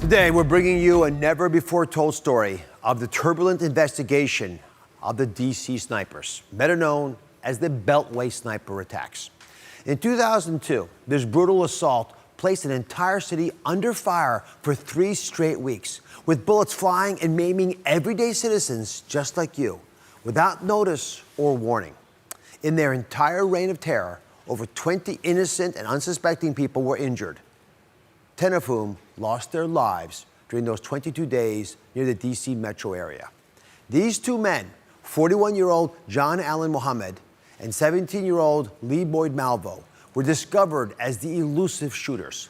Today, we're bringing you a never-before-told story of the turbulent investigation of the D.C. snipers, better known as the Beltway sniper attacks. In 2002, this brutal assault placed an entire city under fire for 3 straight weeks, with bullets flying and maiming everyday citizens just like you, without notice or warning. In their entire reign of terror, over 20 innocent and unsuspecting people were injured, 10 of whom lost their lives during those 22 days near the D.C. metro area. These 2 men, 41-year-old John Allen Muhammad and 17-year-old Lee Boyd Malvo, were discovered as the elusive shooters.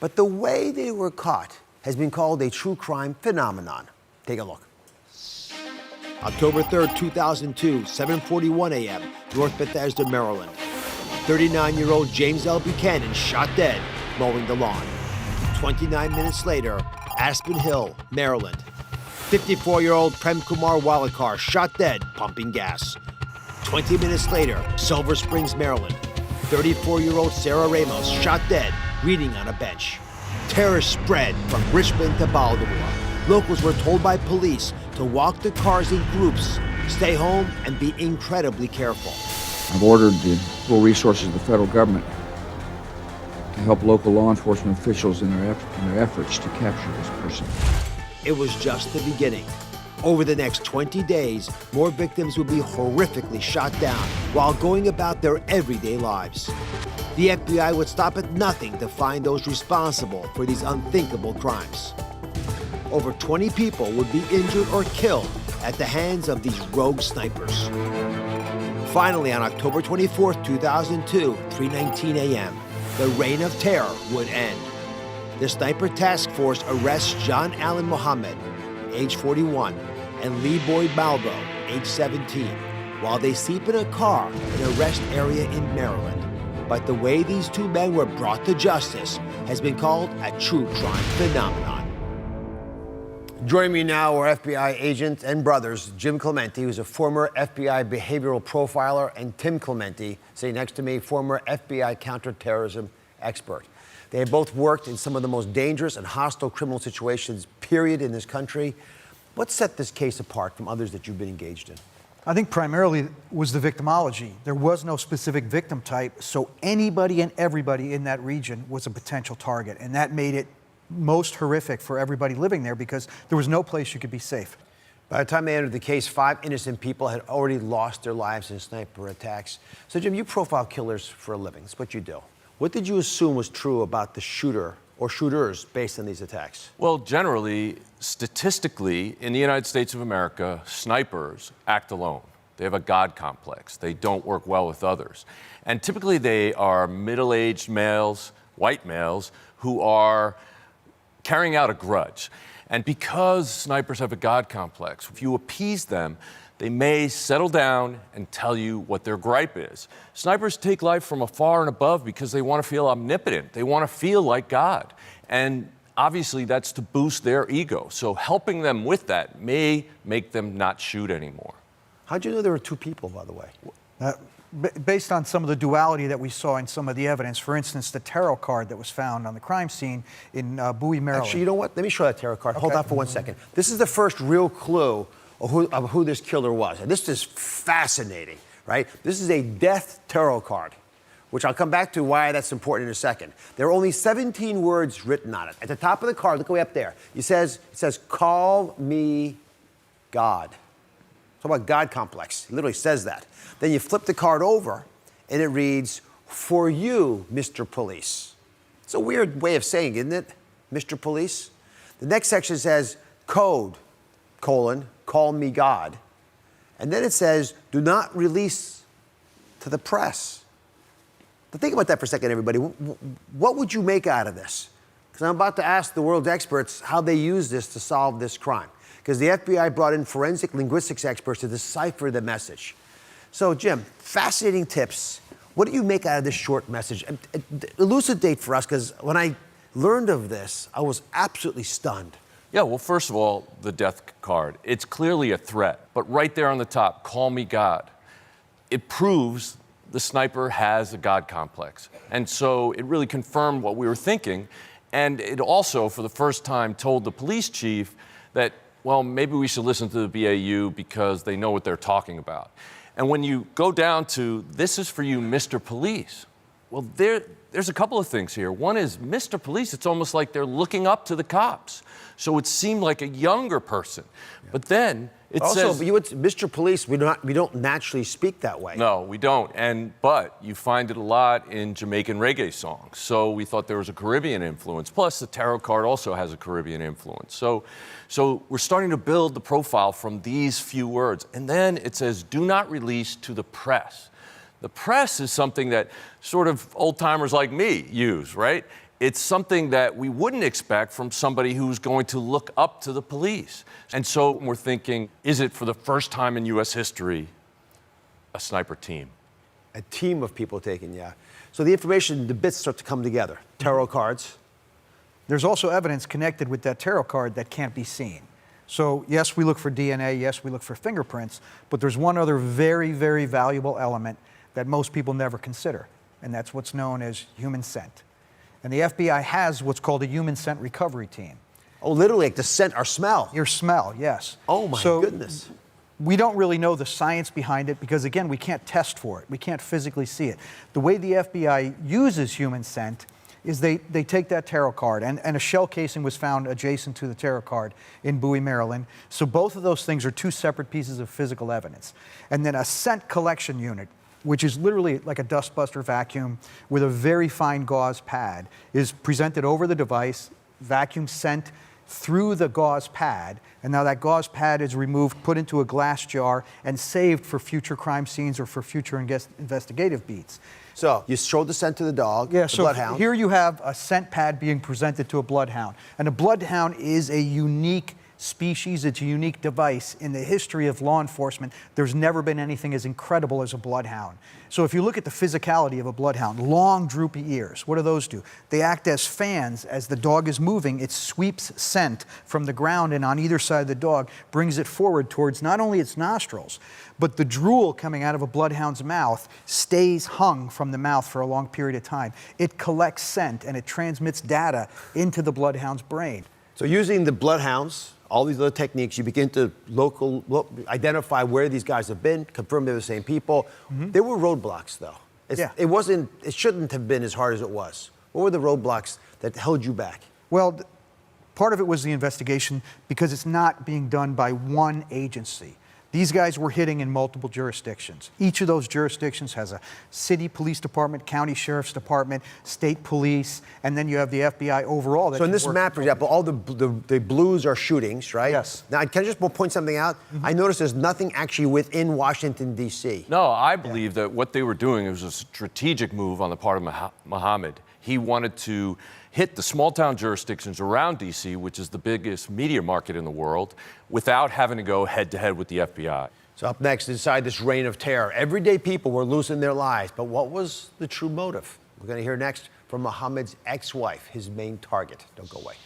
But the way they were caught has been called a true crime phenomenon. Take a look. October 3rd, 2002, 7:41 a.m., North Bethesda, Maryland. 39-year-old James L. Buchanan shot dead mowing the lawn. 29 minutes later, Aspen Hill, Maryland. 54-year-old Prem Kumar Walekar shot dead pumping gas. 20 minutes later, Silver Springs, Maryland. 34-year-old Sarah Ramos shot dead reading on a bench. Terror spread from Richmond to Baltimore. Locals were told by police to walk the cars in groups, stay home, and be incredibly careful. I've ordered the full resources of the federal government to help local law enforcement officials in their efforts to capture this person. It was just the beginning. Over the next 20 days, more victims will be horrifically shot down while going about their everyday lives. The FBI would stop at nothing to find those responsible for these unthinkable crimes. Over 20 people would be injured or killed at the hands of these rogue snipers. Finally, on October 24th, 2002, 3:19 a.m., the reign of terror would end. The Sniper Task Force arrests John Allen Muhammad, age 41, and Lee Boyd Malvo, age 17, while they sleep in a car in a rest area in Maryland. But the way these 2 men were brought to justice has been called a true crime phenomenon. Joining me now are FBI agent and brothers, Jim Clemente, who's a former FBI behavioral profiler, and Tim Clemente, sitting next to me, former FBI counterterrorism expert. They have both worked in some of the most dangerous and hostile criminal situations, period, in this country. What set this case apart from others that you've been engaged in? I think primarily was the victimology. There was no specific victim type, so anybody and everybody in that region was a potential target, and that made it most horrific for everybody living there because there was no place you could be safe. By the time they entered the case, 5 innocent people had already lost their lives in sniper attacks. So, Jim, you profile killers for a living. That's what you do. What did you assume was true about the shooter or shooters based on these attacks? Well, generally, statistically, in the United States of America, snipers act alone. They have a God complex. They don't work well with others. And typically they are middle-aged males, white males, who are carrying out a grudge. And because snipers have a God complex, if you appease them, they may settle down and tell you what their gripe is. Snipers take life from afar and above because they want to feel omnipotent. They want to feel like God. And obviously that's to boost their ego. So helping them with that may make them not shoot anymore. How'd you know there were 2 people, by the way? Based on some of the duality that we saw in some of the evidence, for instance, the tarot card that was found on the crime scene in Bowie, Maryland. Actually, you know what? Let me show that tarot card. Okay. Hold on for 1 second. This is the first real clue of who this killer was. And this is fascinating, right? This is a death tarot card, which I'll come back to why that's important in a second. There are only 17 words written on it. At the top of the card, look way up there. It says, call me God. Talk about God complex. It literally says that. Then you flip the card over, and it reads, for you, Mr. Police. It's a weird way of saying, isn't it, Mr. Police? The next section says, code, call me God. And then it says, do not release to the press. Now think about that for a second, everybody. What would you make out of this? Because I'm about to ask the world's experts how they use this to solve this crime. Because the FBI brought in forensic linguistics experts to decipher the message. So, Jim, fascinating tips. What do you make out of this short message? Elucidate for us, because when I learned of this, I was absolutely stunned. Yeah, well, first of all, the death card. It's clearly a threat, but right there on the top, call me God. It proves the sniper has a God complex. And so it really confirmed what we were thinking. And it also, for the first time, told the police chief that, well, maybe we should listen to the BAU because they know what they're talking about. And when you go down to, this is for you, Mr. Police, well, there's a couple of things here. One is, Mr. Police, it's almost like they're looking up to the cops. So it seemed like a younger person. Yeah. But then it also, says... Mr. Police, we don't naturally speak that way. No, we don't. But you find it a lot in Jamaican reggae songs. So we thought there was a Caribbean influence. Plus, the tarot card also has a Caribbean influence. So we're starting to build the profile from these few words. And then it says, do not release to the press. The press is something that sort of old-timers like me use, right? It's something that we wouldn't expect from somebody who's going to look up to the police. And so we're thinking, is it for the first time in U.S. history, a sniper team? A team of people taken, yeah. So the information, the bits start to come together. Tarot cards. There's also evidence connected with that tarot card that can't be seen. So yes, we look for DNA, yes, we look for fingerprints, but there's one other very, very valuable element that most people never consider, and that's what's known as human scent. And the FBI has what's called a human scent recovery team. Oh, literally like the scent or smell? Your smell, yes. Oh my goodness. We don't really know the science behind it because, again, we can't test for it. We can't physically see it. The way the FBI uses human scent is they take that tarot card, and a shell casing was found adjacent to the tarot card in Bowie, Maryland. So both of those things are two separate pieces of physical evidence. And then a scent collection unit, which is literally like a dustbuster vacuum with a very fine gauze pad, is presented over the device, vacuum sent through the gauze pad, and now that gauze pad is removed, put into a glass jar, and saved for future crime scenes or for future investigative beats. So you showed the scent to the dog, yeah, the so bloodhound. Here you have a scent pad being presented to a bloodhound. And a bloodhound is a unique species, it's a unique device. In the history of law enforcement, there's never been anything as incredible as a bloodhound. So if you look at the physicality of a bloodhound, long droopy ears, what do those do? They act as fans. As the dog is moving, it sweeps scent from the ground and on either side of the dog, brings it forward towards not only its nostrils, but the drool coming out of a bloodhound's mouth stays hung from the mouth for a long period of time. It collects scent and it transmits data into the bloodhound's brain. So using the bloodhounds, all these other techniques, you begin to identify where these guys have been, confirm they're the same people. Mm-hmm. There were roadblocks, though. It shouldn't have been as hard as it was. What were the roadblocks that held you back? Well, part of it was the investigation because it's not being done by one agency. These guys were hitting in multiple jurisdictions. Each of those jurisdictions has a city police department, county sheriff's department, state police, and then you have the FBI overall. So in this map, for example, all the blues are shootings, right? Yes. Now, can I just point something out? Mm-hmm. I noticed there's nothing actually within Washington, D.C. No, I believe that what they were doing was a strategic move on the part of Muhammad. He wanted to hit the small-town jurisdictions around D.C., which is the biggest media market in the world, without having to go head-to-head with the FBI. So up next, inside this reign of terror, everyday people were losing their lives. But what was the true motive? We're going to hear next from Muhammad's ex-wife, his main target. Don't go away.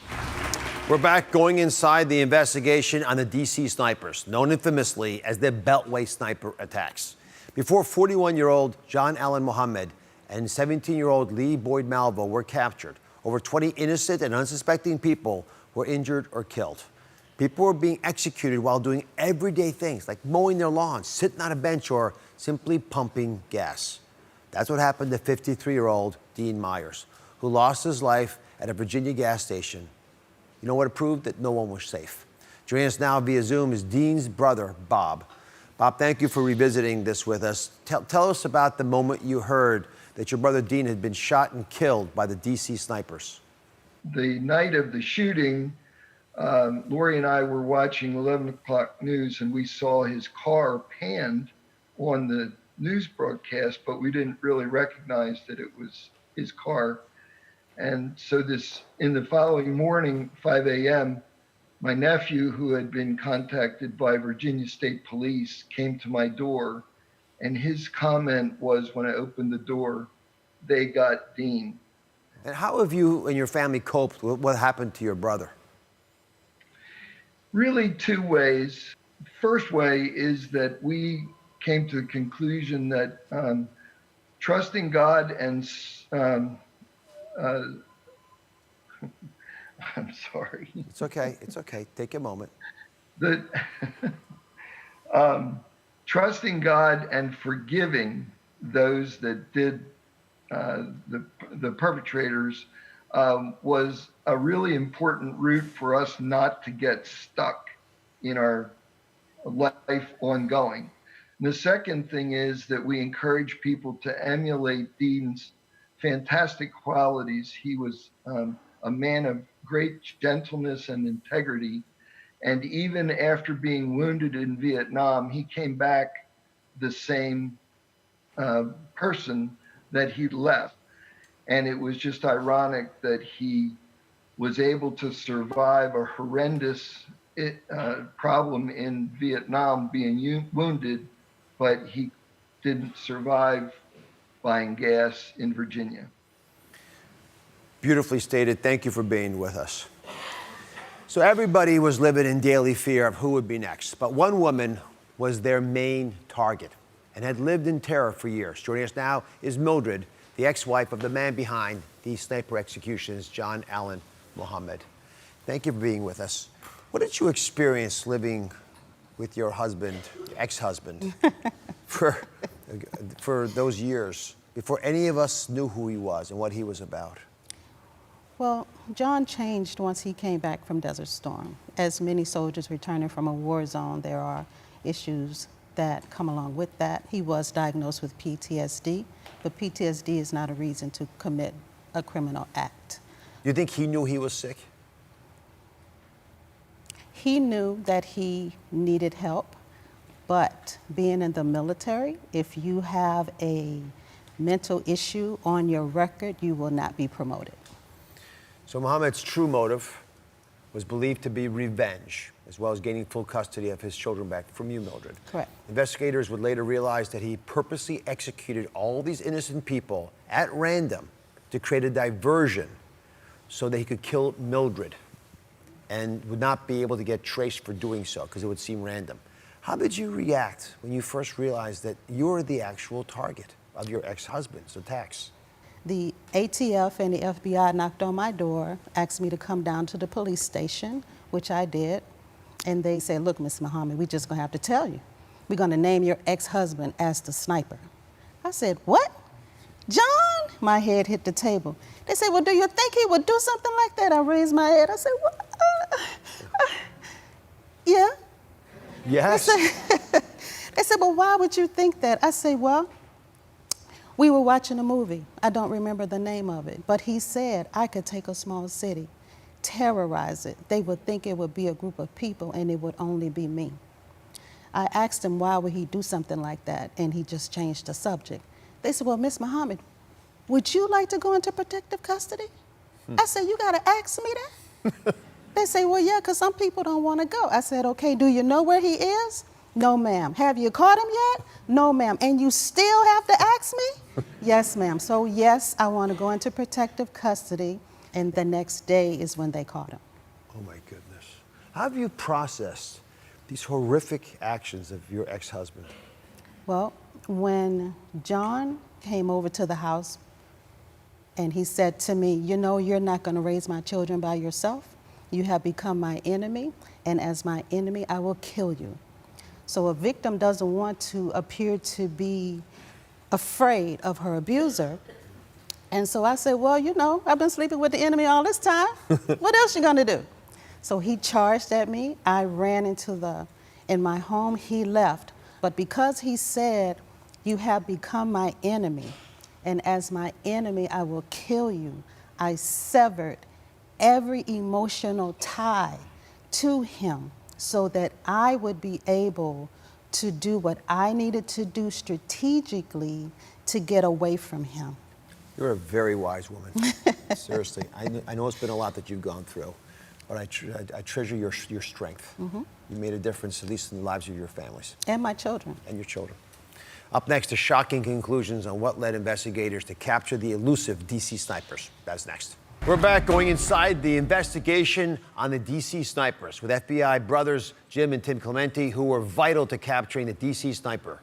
We're back going inside the investigation on the D.C. snipers, known infamously as the Beltway sniper attacks. Before 41-year-old John Allen Muhammad and 17-year-old Lee Boyd Malvo were captured, over 20 innocent and unsuspecting people were injured or killed. People were being executed while doing everyday things like mowing their lawns, sitting on a bench, or simply pumping gas. That's what happened to 53-year-old Dean Myers, who lost his life at a Virginia gas station. You know what it proved? That no one was safe. Joining us now via Zoom is Dean's brother, Bob. Bob, thank you for revisiting this with us. Tell us about the moment you heard that your brother Dean had been shot and killed by the D.C. snipers. The night of the shooting, Lori and I were watching 11 o'clock news, and we saw his car panned on the news broadcast, but we didn't really recognize that it was his car. And so in the following morning, 5 a.m., my nephew, who had been contacted by Virginia State Police, came to my door. And his comment was, when I opened the door, they got Dean. And how have you and your family coped with what happened to your brother? Really two ways. First way is that we came to the conclusion that trusting God and I'm sorry. It's okay. It's okay. Take a moment. The, trusting God and forgiving those that did the perpetrators was a really important route for us not to get stuck in our life ongoing. And the second thing is that we encourage people to emulate Dean's fantastic qualities. He was a man of great gentleness and integrity. And even after being wounded in Vietnam, he came back the same person that he left. And it was just ironic that he was able to survive a horrendous problem in Vietnam, being wounded, but he didn't survive buying gas in Virginia. Beautifully stated. Thank you for being with us. So everybody was living in daily fear of who would be next, but one woman was their main target and had lived in terror for years. Joining us now is Mildred, the ex-wife of the man behind these sniper executions, John Allen Muhammad. Thank you for being with us. What did you experience living with your husband, your ex-husband, for those years before any of us knew who he was and what he was about? Well, John changed once he came back from Desert Storm. As many soldiers returning from a war zone, there are issues that come along with that. He was diagnosed with PTSD, but PTSD is not a reason to commit a criminal act. You think he knew he was sick? He knew that he needed help, but being in the military, if you have a mental issue on your record, you will not be promoted. So Muhammad's true motive was believed to be revenge, as well as gaining full custody of his children back from you, Mildred. Correct. Investigators would later realize that he purposely executed all these innocent people at random to create a diversion so that he could kill Mildred and would not be able to get traced for doing so because it would seem random. How did you react when you first realized that you were the actual target of your ex-husband's attacks? The ATF and the FBI knocked on my door, asked me to come down to the police station, which I did. And they said, look, Miss Muhammad, we're just gonna have to tell you. We're gonna name your ex-husband as the sniper. I said, what? John? My head hit the table. They said, well, do you think he would do something like that? I raised my head. I said, what? Yeah. Yes? They said, well, why would you think that? I said, well, we were watching a movie. I don't remember the name of it, but he said I could take a small city, terrorize it. They would think it would be a group of people and it would only be me. I asked him why would he do something like that, and he just changed the subject. They said, well, Miss Muhammad, would you like to go into protective custody? I said, you gotta ask me that? They say, well, yeah, because some people don't want to go. I said, okay, do you know where he is? No, ma'am. Have you caught him yet? No, ma'am. And you still have to ask me? Yes, ma'am. So yes, I want to go into protective custody, and the next day is when they caught him. Oh my goodness. How have you processed these horrific actions of your ex-husband? Well, when John came over to the house and he said to me, you know, you're not going to raise my children by yourself. You have become my enemy, and as my enemy, I will kill you. So a victim doesn't want to appear to be afraid of her abuser. And so I said, well, you know, I've been sleeping with the enemy all this time. What else you gonna do? So he charged at me. I ran in my home. He left. But because he said, you have become my enemy, and as my enemy, I will kill you, I severed every emotional tie to him so that I would be able to do what I needed to do strategically to get away from him. You're a very wise woman. Seriously. I know it's been a lot that you've gone through, but I treasure your strength. Mm-hmm. You made a difference, at least in the lives of your families. And my children. And your children. Up next, the shocking conclusions on what led investigators to capture the elusive DC snipers. That's next. We're back going inside the investigation on the DC snipers with FBI brothers Jim and Tim Clemente, who were vital to capturing the DC sniper,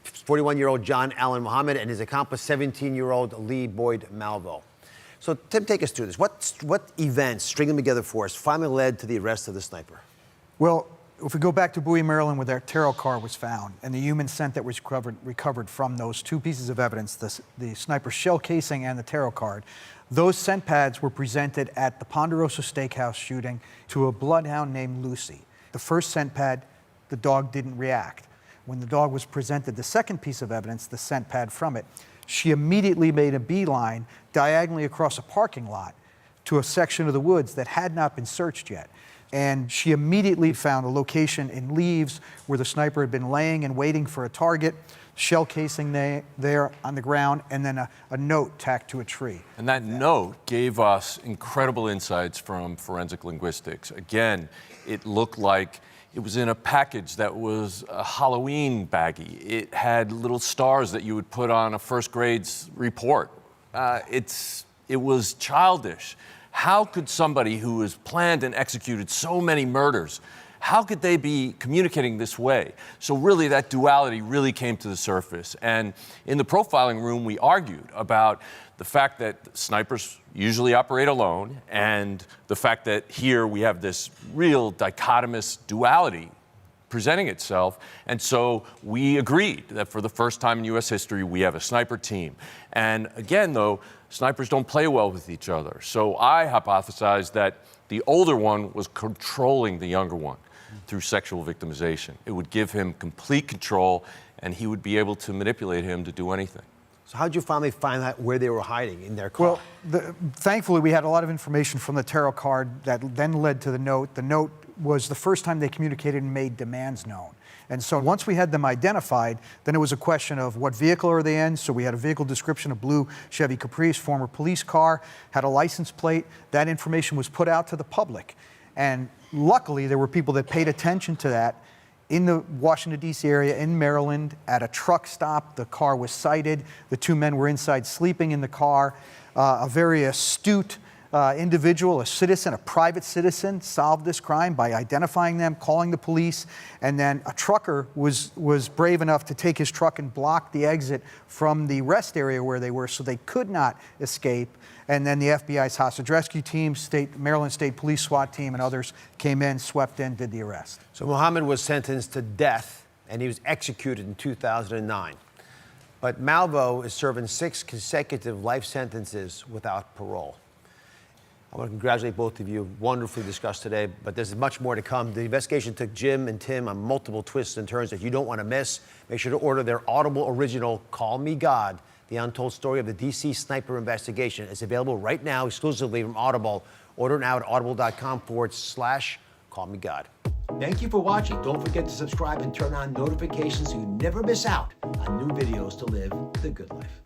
41-year-old John Allen Muhammad, and his accomplice, 17-year-old Lee Boyd Malvo. So, Tim, take us through this. What events, string them together for us, finally led to the arrest of the sniper? Well, if we go back to Bowie, Maryland, where their tarot card was found and the human scent that was recovered from those two pieces of evidence, the sniper shell casing and the tarot card, those scent pads were presented at the Ponderosa Steakhouse shooting to a bloodhound named Lucy. The first scent pad, the dog didn't react. When the dog was presented the second piece of evidence, the scent pad from it, she immediately made a beeline diagonally across a parking lot to a section of the woods that had not been searched yet. And she immediately found a location in leaves where the sniper had been laying and waiting for a target, shell casing there on the ground, and then a note tacked to a tree. And that note gave us incredible insights from forensic linguistics. Again, it looked like it was in a package that was a Halloween baggie. It had little stars that you would put on a first grade's report. It was childish. How could somebody who has planned and executed so many murders, how could they be communicating this way? So really that duality really came to the surface. And in the profiling room, we argued about the fact that snipers usually operate alone and the fact that here we have this real dichotomous duality presenting itself. And so we agreed that for the first time in U.S. history, we have a sniper team. And again, though, snipers don't play well with each other. So I hypothesized that the older one was controlling the younger one through sexual victimization. It would give him complete control, and he would be able to manipulate him to do anything. So how'd you finally find out where they were hiding in their car? Well, thankfully, we had a lot of information from the tarot card that then led to the note. The note was the first time they communicated and made demands known. And so once we had them identified, then it was a question of what vehicle are they in. So we had a vehicle description, a blue Chevy Caprice, former police car, had a license plate. That information was put out to the public. And luckily, there were people that paid attention to that in the Washington, D.C. area, in Maryland, at a truck stop. The car was cited. The two men were inside sleeping in the car. A very astute individual, a citizen, a private citizen, solved this crime by identifying them, calling the police, and then a trucker was brave enough to take his truck and block the exit from the rest area where they were so they could not escape. And then the FBI's hostage rescue team, Maryland State Police SWAT team, and others came in, swept in, did the arrest. So Muhammad was sentenced to death, and he was executed in 2009. But Malvo is serving 6 consecutive life sentences without parole. I want to congratulate both of you. Wonderfully discussed today, but there's much more to come. The investigation took Jim and Tim on multiple twists and turns that you don't want to miss. Make sure to order their Audible original, Call Me God, the untold story of the D.C. sniper investigation. It's available right now exclusively from Audible. Order now at audible.com/Call Me God. Thank you for watching. Don't forget to subscribe and turn on notifications so you never miss out on new videos to live the good life.